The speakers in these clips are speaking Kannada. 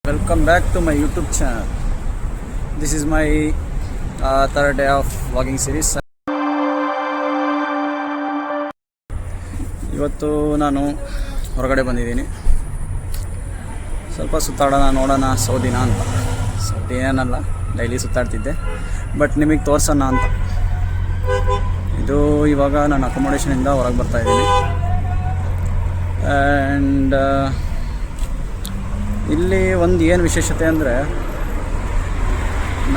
Welcome back to my YouTube channel. This is my third day of vlogging series. ಇವತ್ತು ನಾನು ಹೊರಗಡೆ ಬಂದಿದ್ದೀನಿ. ಸ್ವಲ್ಪ ಸುತ್ತಾಡೋಣ, ನೋಡೋಣ ಸೌದಿನ ಅಂತ. ಸೌದಿ ಏನಲ್ಲ, ಡೈಲಿ ಸುತ್ತಾಡ್ತಿದ್ದೆ, ಬಟ್ ನಿಮಗೆ ತೋರ್ಸೋಣ ಅಂತ. ಇದು ಇವಾಗ ನಾನು ಅಕೊಮೊಡೇಷನಿಂದ ಹೊರಗೆ ಬರ್ತಾಯಿದ್ದೀನಿ. ಆ್ಯಂಡ್ ಇಲ್ಲಿ ಒಂದು ಏನು ವಿಶೇಷತೆ ಅಂದರೆ,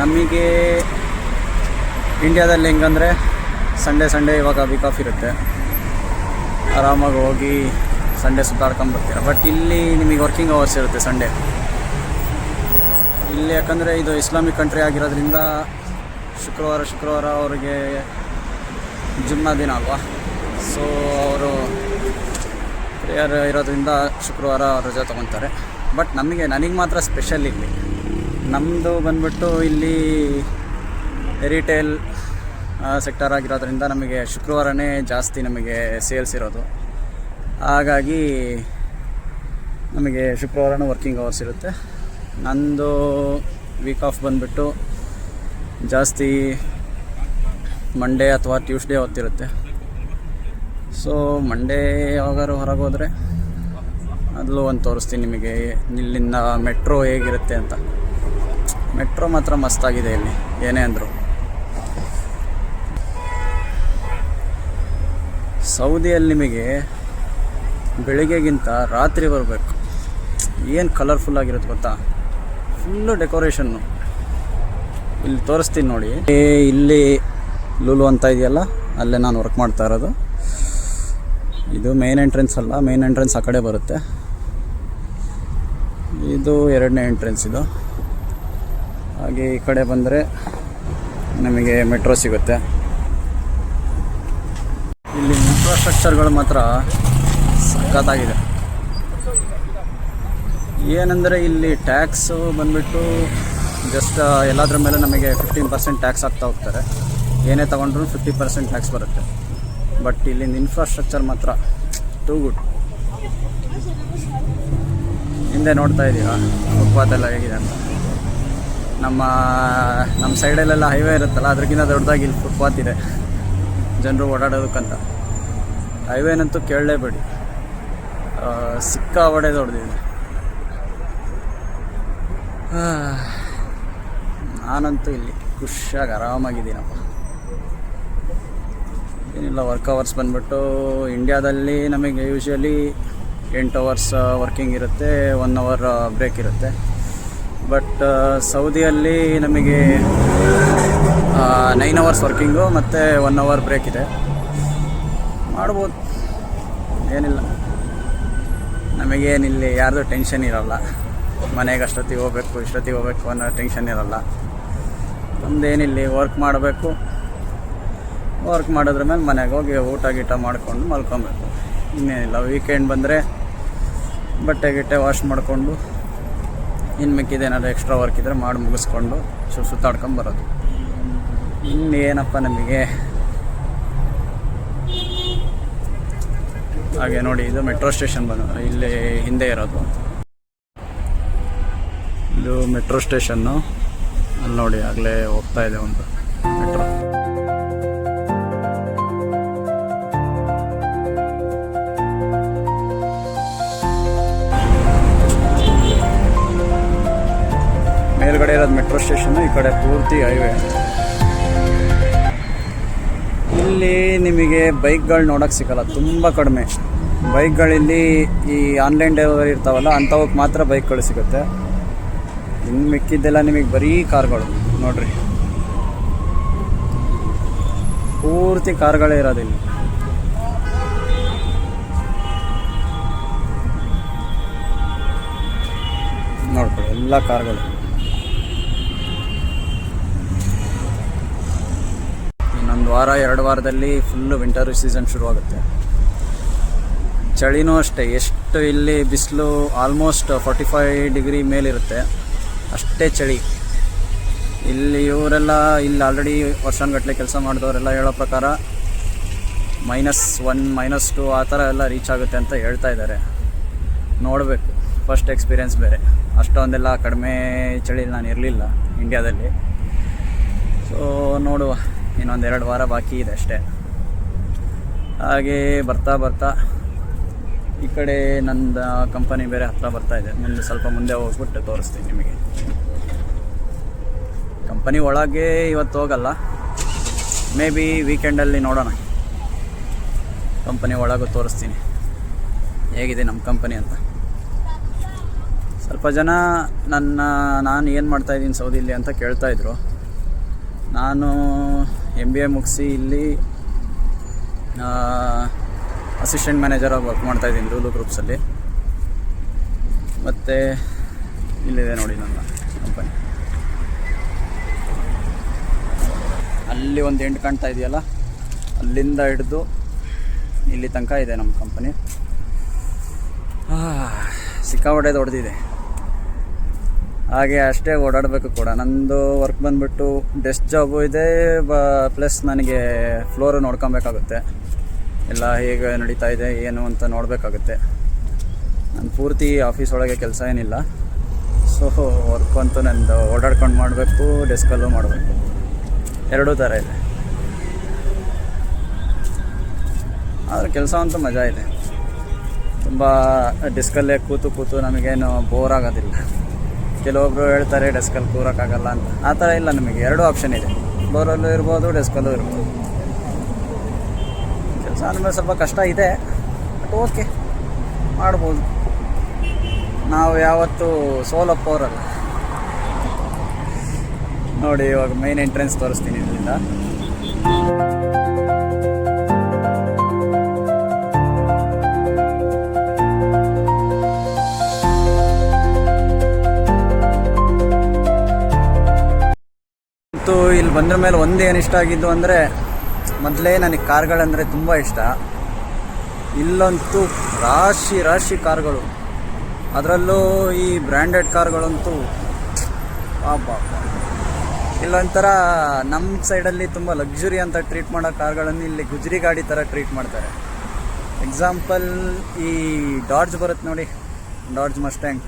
ನಮಗೆ ಇಂಡಿಯಾದಲ್ಲಿ ಹೆಂಗಂದರೆ ಸಂಡೇ ಇವಾಗ ವೀಕ್ ಆಫ್ ಇರುತ್ತೆ, ಆರಾಮಾಗಿ ಹೋಗಿ ಸಂಡೇ ಸುತ್ತಾಡ್ಕೊಂಬರ್ತೀರ. ಬಟ್ ಇಲ್ಲಿ ನಿಮಗೆ ವರ್ಕಿಂಗ್ ಅವರ್ಸ್ ಇರುತ್ತೆ ಸಂಡೇ. ಇಲ್ಲಿ ಯಾಕಂದರೆ ಇದು ಇಸ್ಲಾಮಿಕ್ ಕಂಟ್ರಿ ಆಗಿರೋದ್ರಿಂದ ಶುಕ್ರವಾರ ಅವರಿಗೆ ಜುಮ್ನಾ ದಿನ ಅಲ್ವಾ, ಸೊ ಅವರು ಪ್ರೇಯರ್ ಇರೋದ್ರಿಂದ ಶುಕ್ರವಾರ ರಜೆ ತೊಗೊತಾರೆ. ಬಟ್ ನನಗೆ ಮಾತ್ರ ಸ್ಪೆಷಲ್ ಇಲ್ಲಿ. ನಮ್ಮದು ಬಂದ್ಬಿಟ್ಟು ಇಲ್ಲಿ ರಿಟೇಲ್ ಸೆಕ್ಟರ್ ಆಗಿರೋದ್ರಿಂದ ನಮಗೆ ಶುಕ್ರವಾರನೇ ಜಾಸ್ತಿ ನಮಗೆ ಸೇಲ್ಸ್ ಇರೋದು. ಹಾಗಾಗಿ ನಮಗೆ ಶುಕ್ರವಾರನೂ ವರ್ಕಿಂಗ್ ಅವರ್ಸ್ ಇರುತ್ತೆ. ನಂದು ವೀಕ್ ಆಫ್ ಬಂದ್ಬಿಟ್ಟು ಜಾಸ್ತಿ ಮಂಡೇ ಅಥವಾ ಟ್ಯೂಸ್ಡೇ ಹೊತ್ತಿರುತ್ತೆ. ಸೊ ಮಂಡೇ ಯಾವಾಗಾರು ಹೊರಗೆ ಹೋದರೆ ಅದರಲ್ಲೂ ಒಂದು ತೋರಿಸ್ತೀನಿ ನಿಮಗೆ, ಇಲ್ಲಿಂದ ಮೆಟ್ರೋ ಹೇಗಿರುತ್ತೆ ಅಂತ. ಮೆಟ್ರೋ ಮಾತ್ರ ಮಸ್ತಾಗಿದೆ ಇಲ್ಲಿ, ಏನೇ ಅಂದರು. ಸೌದಿಯಲ್ಲಿ ನಿಮಗೆ ಬೆಳಿಗ್ಗೆಗಿಂತ ರಾತ್ರಿ ಬರಬೇಕು, ಏನು ಕಲರ್ಫುಲ್ ಆಗಿರುತ್ತೆ ಗೊತ್ತಾ, ಫುಲ್ಲು ಡೆಕೋರೇಷನ್ನು. ಇಲ್ಲಿ ತೋರಿಸ್ತೀನಿ ನೋಡಿ. ಇಲ್ಲಿ ಲೂಲು ಅಂತ ಇದೆಯಲ್ಲ, ಅಲ್ಲೇ ನಾನು ವರ್ಕ್ ಮಾಡ್ತಾ ಇರೋದು. ಇದು ಮೇನ್ ಎಂಟ್ರೆನ್ಸ್ ಅಲ್ಲ, ಮೇನ್ ಎಂಟ್ರೆನ್ಸ್ ಆ ಕಡೆ ಬರುತ್ತೆ. ಇದು ಎರಡನೇ ಎಂಟ್ರೆನ್ಸ್ ಇದು. ಹಾಗೆ ಈ ಕಡೆ ಬಂದರೆ ನಮಗೆ ಮೆಟ್ರೋ ಸಿಗುತ್ತೆ. ಇಲ್ಲಿ ಇನ್ಫ್ರಾಸ್ಟ್ರಕ್ಚರ್ಗಳು ಮಾತ್ರ ಸಖತ್ತಾಗಿದೆ. ಏನಂದರೆ ಇಲ್ಲಿ ಟ್ಯಾಕ್ಸು ಬಂದುಬಿಟ್ಟು ಜಸ್ಟ್ ಎಲ್ಲದ್ರ ಮೇಲೆ ನಮಗೆ 15% ಟ್ಯಾಕ್ಸ್ ಆಗ್ತಾ ಹೋಗ್ತಾರೆ. ಏನೇ ತೊಗೊಂಡ್ರೂ 50% ಟ್ಯಾಕ್ಸ್ ಬರುತ್ತೆ. ಬಟ್ ಇಲ್ಲಿಂದ ಇನ್ಫ್ರಾಸ್ಟ್ರಕ್ಚರ್ ಮಾತ್ರ ಟೂ ಗುಡ್. ಹಿಂದೆ ನೋಡ್ತಾ ಇದ್ದೀರಾ ಫುಟ್ಪಾತ್ ಎಲ್ಲ ಹೇಗಿದೆ ಅಂತ. ನಮ್ಮ ಸೈಡಲ್ಲೆಲ್ಲ ಹೈವೇ ಇರುತ್ತಲ್ಲ, ಅದಕ್ಕಿಂತ ದೊಡ್ಡದಾಗಿ ಇಲ್ಲಿ ಫುಟ್ಪಾತ್ ಇದೆ ಜನರು ಓಡಾಡೋದಕ್ಕಂತ. ಹೈವೇನಂತೂ ಕೇಳಲೇಬೇಡಿ, ಸಿಕ್ಕಾಪಟ್ಟೆ ದೊಡ್ಡದಿದೆ. ನಾನಂತೂ ಇಲ್ಲಿ ಖುಷಿಯಾಗಿ ಆರಾಮಾಗಿದ್ದೀನಪ್ಪ. ಏನಿಲ್ಲ, ವರ್ಕ್ ಅವರ್ಸ್ ಬಂದ್ಬಿಟ್ಟು ಇಂಡಿಯಾದಲ್ಲಿ ನಮಗೆ ಯೂಶ್ವಲಿ 8 ಅವರ್ಸ್ ವರ್ಕಿಂಗ್ ಇರುತ್ತೆ, 1 ಅವರ್ ಬ್ರೇಕ್ ಇರುತ್ತೆ. ಬಟ್ ಸೌದಿಯಲ್ಲಿ ನಮಗೆ 9 ಅವರ್ಸ್ ವರ್ಕಿಂಗು ಮತ್ತು 1 ಅವರ್ ಬ್ರೇಕ್ ಇದೆ. ಮಾಡ್ಬೋದು, ಏನಿಲ್ಲ. ನಮಗೇನಿಲ್ಲಿ ಯಾರ್ದು ಟೆನ್ಷನ್ ಇರೋಲ್ಲ. ಮನೆಗೆ ಇಷ್ಟೊತ್ತಿಗೆ ಹೋಗ್ಬೇಕು ಅನ್ನೋ ಟೆನ್ಷನ್ ಇರೋಲ್ಲ. ನಮ್ಮದೇನಿಲ್ಲಿ ವರ್ಕ್ ಮಾಡಬೇಕು, ವರ್ಕ್ ಮಾಡೋದ್ರ ಮೇಲೆ ಮನೆಗೆ ಹೋಗಿ ಊಟ ಮಾಡಿಕೊಂಡು ಮಲ್ಕೊಬೇಕು. ಇನ್ನೇನಿಲ್ಲ. ವೀಕೆಂಡ್ ಬಂದರೆ ಬಟ್ಟೆ ವಾಶ್ ಮಾಡಿಕೊಂಡು ಇನ್ನು ಮಿಕ್ಕಿದೇನಾದ್ರು ಎಕ್ಸ್ಟ್ರಾ ವರ್ಕ್ ಇದ್ದರೆ ಮಾಡಿ ಮುಗಿಸ್ಕೊಂಡು ಸುತ್ತಾಡ್ಕೊಂಬರೋದು. ಇನ್ನೇನಪ್ಪ ನಮಗೆ. ಹಾಗೆ ನೋಡಿ, ಇದು ಮೆಟ್ರೋ ಸ್ಟೇಷನ್ ಇಲ್ಲಿ ಹಿಂದೆ ಇರೋದು. ಇದು ಮೆಟ್ರೋ ಸ್ಟೇಷನ್ನು. ಅಲ್ಲಿ ನೋಡಿ, ಆಗಲೇ ಹೋಗ್ತಾ ಇದೆ ಒಂದು ಮೆಟ್ರೋ. ಮೇಲ್ಗಡೆ ಇರೋದು ಮೆಟ್ರೋ ಸ್ಟೇಷನ್ನು, ಈ ಕಡೆ ಪೂರ್ತಿ ಹೈವೇ. ಇಲ್ಲಿ ನಿಮಗೆ ಬೈಕ್ಗಳು ನೋಡೋಕ್ಕೆ ಸಿಗೋಲ್ಲ, ತುಂಬ ಕಡಿಮೆ ಬೈಕ್ಗಳಿಲ್ಲಿ. ಈ ಆನ್ಲೈನ್ ಡೆಲಿವರಿ ಇರ್ತಾವಲ್ಲ, ಅಂಥವಕ್ಕೆ ಮಾತ್ರ ಬೈಕ್ಗಳು ಸಿಗುತ್ತೆ. ಇನ್ನು ಮಿಕ್ಕಿದ್ದೆಲ್ಲ ನಿಮಗೆ ಬರೀ ಕಾರ್ಗಳು ನೋಡ್ರಿ, ಪೂರ್ತಿ ಕಾರ್ಗಳೇ ಇರೋದಿಲ್ಲ. ನೋಡ್ಕೊಳ್ಳಿ, ಎಲ್ಲ ಕಾರ್ಗಳು. ಇನ್ನೊಂದು 1-2 ವಾರದಲ್ಲಿ ಫುಲ್ಲು ವಿಂಟರ್ ಸೀಸನ್ ಶುರುವಾಗುತ್ತೆ. ಚಳಿನೂ ಅಷ್ಟೇ, ಎಷ್ಟು ಇಲ್ಲಿ ಬಿಸಿಲು ಆಲ್ಮೋಸ್ಟ್ 45 ಡಿಗ್ರಿ ಮೇಲಿರುತ್ತೆ, ಅಷ್ಟೇ ಚಳಿ. ಇಲ್ಲಿ ಇವರೆಲ್ಲ ಇಲ್ಲಿ ಆಲ್ರೆಡಿ ವರ್ಷಗಟ್ಟಲೆ ಕೆಲಸ ಮಾಡಿದವರೆಲ್ಲ ಹೇಳೋ ಪ್ರಕಾರ -1 -2 ಆ ಥರ ಎಲ್ಲ ರೀಚ್ ಆಗುತ್ತೆ ಅಂತ ಹೇಳ್ತಾ ಇದ್ದಾರೆ. ನೋಡಬೇಕು, ಫಸ್ಟ್ ಎಕ್ಸ್ಪೀರಿಯೆನ್ಸ್ ಬೇರೆ. ಅಷ್ಟೊಂದೆಲ್ಲ ಕಡಿಮೆ ಚಳಿ ನಾನು ಇರಲಿಲ್ಲ ಇಂಡಿಯಾದಲ್ಲಿ. ಸೊ ನೋಡುವ, ಇನ್ನೊಂದು 2 ವಾರ ಬಾಕಿ ಇದೆ ಅಷ್ಟೇ. ಹಾಗೆ ಬರ್ತಾ ಬರ್ತಾ ಈ ಕಡೆ ನಂದು ಕಂಪನಿ ಬೇರೆ ಹತ್ರ ಬರ್ತಾ ಇದೆ. ಮುಂದೆ ಸ್ವಲ್ಪ ಮುಂದೆ ಹೋಗ್ಬಿಟ್ಟು ತೋರಿಸ್ತೀನಿ ನಿಮಗೆ. ಕಂಪನಿ ಒಳಗೆ ಇವತ್ತು ಹೋಗಲ್ಲ, ಮೇ ಬಿ ವೀಕೆಂಡಲ್ಲಿ ನೋಡೋಣ. ಕಂಪನಿ ಒಳಗೂ ತೋರಿಸ್ತೀನಿ ಹೇಗಿದೆ ನಮ್ಮ ಕಂಪನಿ ಅಂತ. ಸ್ವಲ್ಪ ಜನ ನಾನು ಏನು ಮಾಡ್ತಾಯಿದ್ದೀನಿ ಸೌದಿಲಿ ಅಂತ ಕೇಳ್ತಾಯಿದ್ರು. ನಾನು MBA ಮುಗಿಸಿ ಇಲ್ಲಿ ಅಸಿಸ್ಟೆಂಟ್ ಮ್ಯಾನೇಜರಾಗಿ ವರ್ಕ್ ಮಾಡ್ತಾಯಿದ್ದೀನಿ ಲೂಲು ಗ್ರೂಪ್ಸಲ್ಲಿ. ಮತ್ತು ಇಲ್ಲಿದೆ ನೋಡಿ ನನ್ನ ಕಂಪನಿ. ಅಲ್ಲಿ ಒಂದು ಎಂಟು ಕಾಣ್ತಾ ಇದೆಯಲ್ಲ, ಅಲ್ಲಿಂದ ಹಿಡಿದು ಇಲ್ಲಿ ತನಕ ಇದೆ ನಮ್ಮ ಕಂಪನಿ. ಸಿಕ್ಕಾಪಟ್ಟೆ ದೊಡ್ಡದಿದೆ. ಹಾಗೆ ಅಷ್ಟೇ ಓಡಾಡಬೇಕು ಕೂಡ. ನಂದು ವರ್ಕ್ ಬಂದುಬಿಟ್ಟು ಡೆಸ್ಕ್ ಜಾಬು ಇದೆ, ಪ್ಲಸ್ ನನಗೆ ಫ್ಲೋರು ನೋಡ್ಕೊಬೇಕಾಗುತ್ತೆ. ಎಲ್ಲ ಹೇಗೆ ನಡೀತಾ ಇದೆ ಏನು ಅಂತ ನೋಡಬೇಕಾಗುತ್ತೆ. ನಾನು ಪೂರ್ತಿ ಆಫೀಸ್ ಒಳಗೆ ಕೆಲಸ ಏನಿಲ್ಲ. ಸೊ ವರ್ಕ್ ಅಂತೂ ನಂದು ಓಡಾಡ್ಕೊಂಡು ಮಾಡಬೇಕು, ಡೆಸ್ಕಲ್ಲೂ ಮಾಡಬೇಕು, ಎರಡೂ ಥರ ಇದೆ. ಆದರೆ ಕೆಲಸ ಅಂತೂ ಮಜಾ ಇದೆ. ತುಂಬ ಡೆಸ್ಕಲ್ಲೇ ಕೂತು ನಮಗೇನು ಬೋರ್ ಆಗೋದಿಲ್ಲ. ಕೆಲವೊಬ್ಬರು ಹೇಳ್ತಾರೆ ಡೆಸ್ಕಲ್ಲಿ ಕೂರೋಕ್ಕಾಗಲ್ಲ ಅಂತ. ಆ ಥರ ಇಲ್ಲ, ನಮಗೆ ಎರಡೂ ಆಪ್ಷನ್ ಇದೆ. ಫ್ಲೋರಲ್ಲೂ ಇರ್ಬೋದು, ಡೆಸ್ಕಲ್ಲೂ ಇರ್ಬೋದು. ಕೆಲಸ ಅಂದಮೇಲೆ ಸ್ವಲ್ಪ ಕಷ್ಟ ಇದೆ, ಬಟ್ ಓಕೆ, ಮಾಡ್ಬೋದು. ನಾವು ಯಾವತ್ತೂ ಸೋಲಪ್ಪೋರಲ್ಲ. ನೋಡಿ, ಇವಾಗ ಮೈನ್ ಎಂಟ್ರೆನ್ಸ್ ತೋರಿಸ್ತೀನಿ ಇಲ್ಲಿಂದ. ಇಲ್ಲಿ ಬಂದ್ರ ಮೇಲೆ ಒಂದೇನು ಇಷ್ಟ ಆಗಿದ್ದು ಅಂದರೆ, ಮೊದಲೇ ನನಗೆ ಕಾರ್ಗಳಂದರೆ ತುಂಬ ಇಷ್ಟ. ಇಲ್ಲಂತೂ ರಾಶಿ ಕಾರ್ಗಳು, ಅದರಲ್ಲೂ ಈ ಬ್ರ್ಯಾಂಡೆಡ್ ಕಾರ್ಗಳಂತೂ ಇಲ್ಲೊಂಥರ ನಮ್ಮ ಸೈಡಲ್ಲಿ ತುಂಬ ಲಕ್ಸುರಿ ಅಂತ ಟ್ರೀಟ್ ಮಾಡೋ ಕಾರ್ಗಳನ್ನು ಇಲ್ಲಿ ಗುಜರಿ ಗಾಡಿ ಥರ ಟ್ರೀಟ್ ಮಾಡ್ತಾರೆ. ಎಕ್ಸಾಂಪಲ್ ಈ ಡಾಡ್ಜ್ ಬರುತ್ತೆ ನೋಡಿ, ಡಾಡ್ಜ್ ಮಸ್ಟ್ಯಾಂಗ್,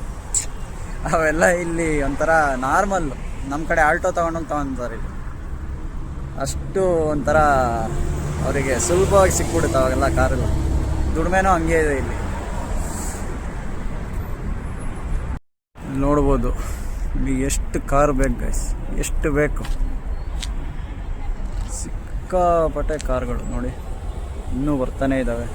ಅವೆಲ್ಲ ಇಲ್ಲಿ ಒಂಥರ ನಾರ್ಮಲ್ಲು. ನಮ್ಮ ಕಡೆ ಆಲ್ಟೋ ತೊಗೊಂತಾರೆ ಇಲ್ಲಿ. ಅಷ್ಟು ಒಂಥರ ಅವರಿಗೆ ಸುಲಭವಾಗಿ ಸಿಕ್ಬಿಡುತ್ತೆ ಅವಾಗೆಲ್ಲ ಕಾರೆಲ್ಲ. ದುಡಿಮೆನೂ ಹಂಗೆ ಇದೆ ಇಲ್ಲಿ. ನೋಡ್ಬೋದು ನಿಮಗೆ ಎಷ್ಟು ಕಾರ್ ಬೇಕು ಗೈಸ್, ಎಷ್ಟು ಬೇಕು. ಸಿಕ್ಕಾಪಟ್ಟೆ ಕಾರ್ಗಳು ನೋಡಿ, ಇನ್ನೂ ಬರ್ತಾನೆ ಇದ್ದಾವೆ.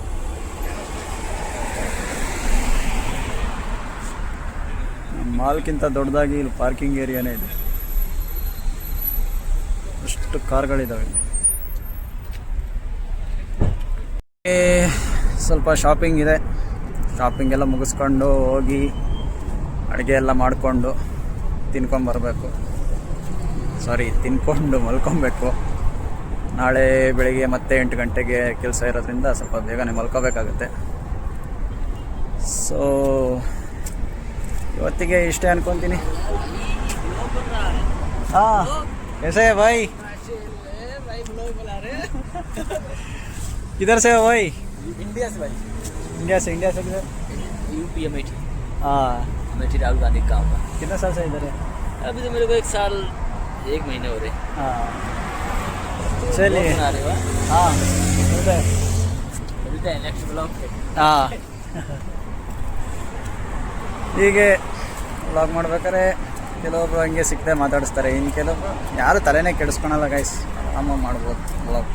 ಮಾಲ್ಗಿಂತ ದೊಡ್ಡದಾಗಿ ಇಲ್ಲಿ ಪಾರ್ಕಿಂಗ್ ಏರಿಯಾನೇ ಇದೆ. ಅಷ್ಟು ಕಾರ್ಗಳಿದ್ದಾವೆ ಇಲ್ಲಿ. ಸ್ವಲ್ಪ ಶಾಪಿಂಗ್ ಇದೆ. ಶಾಪಿಂಗ್ ಎಲ್ಲ ಮುಗಿಸ್ಕೊಂಡು ಹೋಗಿ ಅಡುಗೆ ಎಲ್ಲ ಮಾಡಿಕೊಂಡು ತಿನ್ಕೊಂಡು ಮಲ್ಕೊಬೇಕು. ನಾಳೆ ಬೆಳಿಗ್ಗೆ ಮತ್ತೆ 8 ಗಂಟೆಗೆ ಕೆಲಸ ಇರೋದ್ರಿಂದ ಸ್ವಲ್ಪ ಬೇಗನೆ ಮಲ್ಕೋಬೇಕಾಗುತ್ತೆ. ಸೊ ಇವತ್ತಿಗೆ ಇಷ್ಟೇ ಅನ್ಕೊತೀನಿ. हाँ कैसे है भाई? किधर से हो भाई? इंडिया से भाई। इंडिया से किधर? यूपी अमेठी। हाँ, अमेठी राहुल गांधी का गाँव। कितने साल से इधर है? अभी तो मेरे को 1 साल 1 महीने हो रहे। हाँ चलिए। बना रहे हो? हाँ अभी तो नेक्स्ट ब्लॉग। हाँ ಹೀಗೆ ವ್ಲಾಗ್ ಮಾಡ್ಬೇಕಾದ್ರೆ ಕೆಲವೊಬ್ರು ಹಂಗೆ ಸಿಕ್ಕದೆ ಮಾತಾಡಿಸ್ತಾರೆ. ಇನ್ನು ಕೆಲವೊಬ್ರು ಯಾರು ತಲೆನೇ ಕೆಡಿಸ್ಕೊಳಲ್ಲ ಗೈಸ್, ಆರಾಮಾಗಿ ಮಾಡ್ಬೋದು ವ್ಲಾಗ್,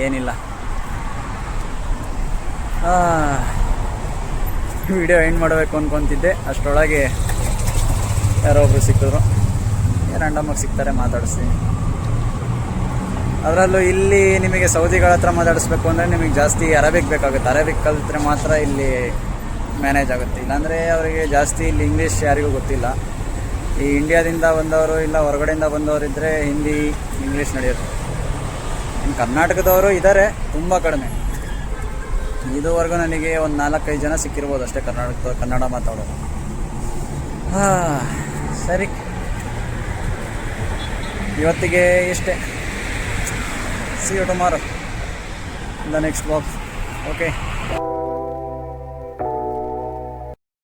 ಏನಿಲ್ಲ. ವಿಡಿಯೋ ಎಂಡ್ ಮಾಡಬೇಕು ಅಂದ್ಕೊತಿದ್ದೆ, ಅಷ್ಟರೊಳಗೆ ಯಾರೋ ಒಬ್ರು ಸಿಕ್ಕಿದ್ರು. ರ್ಯಾಂಡಮಾಗಿ ಸಿಗ್ತಾರೆ, ಮಾತಾಡಿಸ್ತೀನಿ. ಅದರಲ್ಲೂ ಇಲ್ಲಿ ನಿಮಗೆ ಸೌದಿಗಳ ಹತ್ರ ಮಾತಾಡಿಸ್ಬೇಕು ಅಂದರೆ ನಿಮಗೆ ಜಾಸ್ತಿ ಅರಬಿಕ್ ಬೇಕಾಗುತ್ತೆ. ಅರಬಿಕ್ ಕಲಿತ್ರೆ ಮಾತ್ರ ಇಲ್ಲಿ ಮ್ಯಾನೇಜ್ ಆಗುತ್ತೆ. ಇಲ್ಲಾಂದರೆ ಅವರಿಗೆ ಜಾಸ್ತಿ ಇಲ್ಲಿ ಇಂಗ್ಲೀಷ್ ಯಾರಿಗೂ ಗೊತ್ತಿಲ್ಲ. ಈ ಇಂಡಿಯಾದಿಂದ ಬಂದವರು ಇಲ್ಲ ಹೊರಗಡೆಯಿಂದ ಬಂದವರು ಇದ್ದರೆ ಹಿಂದಿ ಇಂಗ್ಲೀಷ್ ನಡೆಯುತ್ತೆ. ಇನ್ನು ಕರ್ನಾಟಕದವರು ಇದ್ದಾರೆ, ತುಂಬ ಕಡಿಮೆ. ಇದುವರೆಗೂ ನನಗೆ ಒಂದು 4-5 ಜನ ಸಿಕ್ಕಿರ್ಬೋದು ಅಷ್ಟೇ ಕನ್ನಡ ಮಾತಾಡೋದು. ಸರಿ, ಇವತ್ತಿಗೆ ಇಷ್ಟೇ. See you tomorrow in the next vlog. Okay.